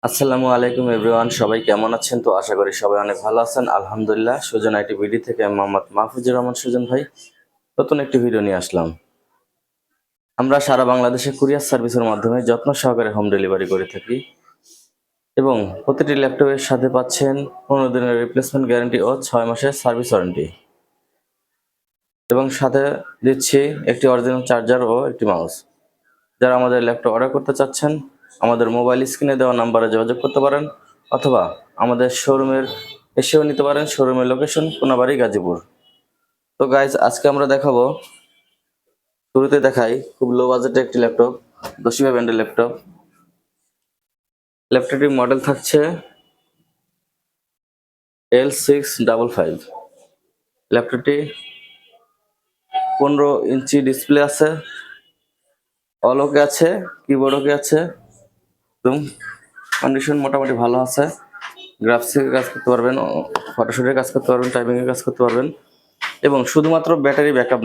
আসসালামু আলাইকুম এভরিওয়ান, সবাই কেমন আছেন? তো আশা করি সবাই অনেক ভালো আছেন। আলহামদুলিল্লাহ। সুজন আইটি বিডি থেকে আমি মোহাম্মদ মাহফুজুর রহমান সুজন ভাই নতুন একটি ভিডিও নিয়ে আসলাম। আমরা সারা বাংলাদেশে কুরিয়ার সার্ভিসের মাধ্যমে যত্ন সহকারে হোম ডেলিভারি করে থাকি এবং প্রতিটি ল্যাপটপের সাথে পাচ্ছেন 15 দিনের রিপ্লেসমেন্ট গ্যারান্টি ও 6 মাসের সার্ভিস ওয়ারেন্টি এবং সাথে দিচ্ছি একটি অরিজিনাল চার্জার ও একটি মাউস। যারা আমাদের ল্যাপটপ অর্ডার করতে চাচ্ছেন আমাদের মোবাইল স্ক্রিনে দেওয়া নাম্বারে যোগাযোগ করতে পারেন অথবা আমাদের শোরুমের এসেও নিতে পারেন। শোরুমের লোকেশন কোনাবাড়ি, গাজীপুর। তো গাইজ, আজকে আমরা দেখাবো, শুরুতে দেখাই খুব লো বাজেটের একটি ল্যাপটপ, দোশিবা ব্র্যান্ডের ল্যাপটপ। ল্যাপটপটির মডেল থাকছে L655। ল্যাপটপটি 15 ইঞ্চি ডিসপ্লে আছে, অল ওকে আছে, কিবোর্ড ওকে আছে এবং কন্ডিশন মোটামুটি ভালো আছে। গ্রাফিক্সের কাজ করতে পারবেন, ফটোশুটের কাজ করতে পারবেন, টাইপিংয়ের কাজ করতে পারবেন এবং শুধুমাত্র ব্যাটারি ব্যাকআপ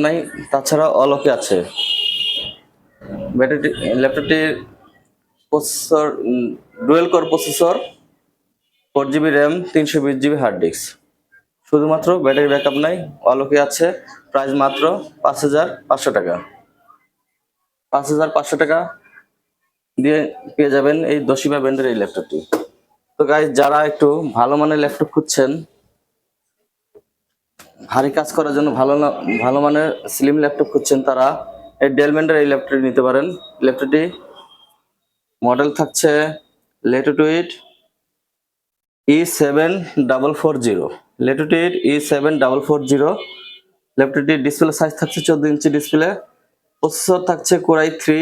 নাই, তাছাড়া অল ওকে আছে। ল্যাপটপটির processor dual core processor, 4 GB RAM, 320 GB hard disk. শুধুমাত্র ব্যাটারি ব্যাকআপ নাই, অল ওকে আছে। প্রাইস মাত্র 5,500 টাকা। 5,500 টাকা দিয়ে পেয়ে যাবেন এই দোশিবা ব্র্যান্ডের এই ল্যাপটপটি। তো গাইজ, যারা একটু ভালো মানের ল্যাপটপ খুঁজছেন, ভারী কাজ করার জন্য ভালো মানের স্লিম ল্যাপটপ খুঁজছেন, তারা এই ডেল ব্র্যান্ডের এই ল্যাপটপটি নিতে পারেন। ল্যাপটপটি মডেল থাকছে লেটিটিউড E7440। Latitude E7440। ল্যাপটপটির ডিসপ্লে সাইজ থাকছে 14 ইঞ্চি ডিসপ্লে। প্রসেসর থাকছে core i three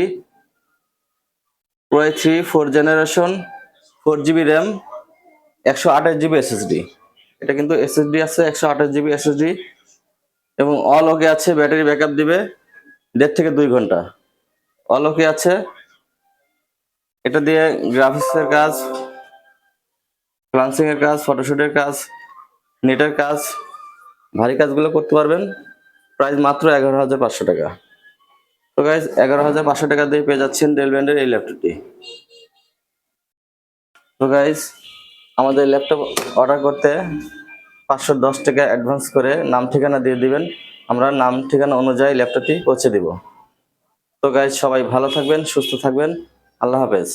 4 generation, 4 GB RAM, 128 GB SSD। এটা কিন্তু SSD আছে, 128 GB SSD এবং অল ওকে আছে। ব্যাটারি ব্যাকআপ দিবে 1.5 থেকে 2 ঘন্টা। অল ওকে আছে। এটা দিয়ে গ্রাফিক্সের কাজ, ফ্লান্সিং এর কাজ, ফটোশুটের কাজ, নেটের কাজ, ভারী কাজগুলো করতে পারবেন। প্রাইস মাত্র 11,500 টাকা। তো গাইজ, 11,500 টাকা দিয়ে পেয়ে যাচ্ছেন ডেল ব্র্যান্ডের এই ল্যাপটপটি। তো গাইজ, আমাদের ল্যাপটপ অর্ডার করতে 510 টাকা অ্যাডভান্স করে নাম ঠিকানা দিয়ে দিবেন। আমরা নাম ঠিকানা অনুযায়ী ল্যাপটপটি পৌঁছে দিব। তো গাইজ, সবাই ভালো থাকবেন, সুস্থ থাকবেন। আল্লাহ হাফেজ।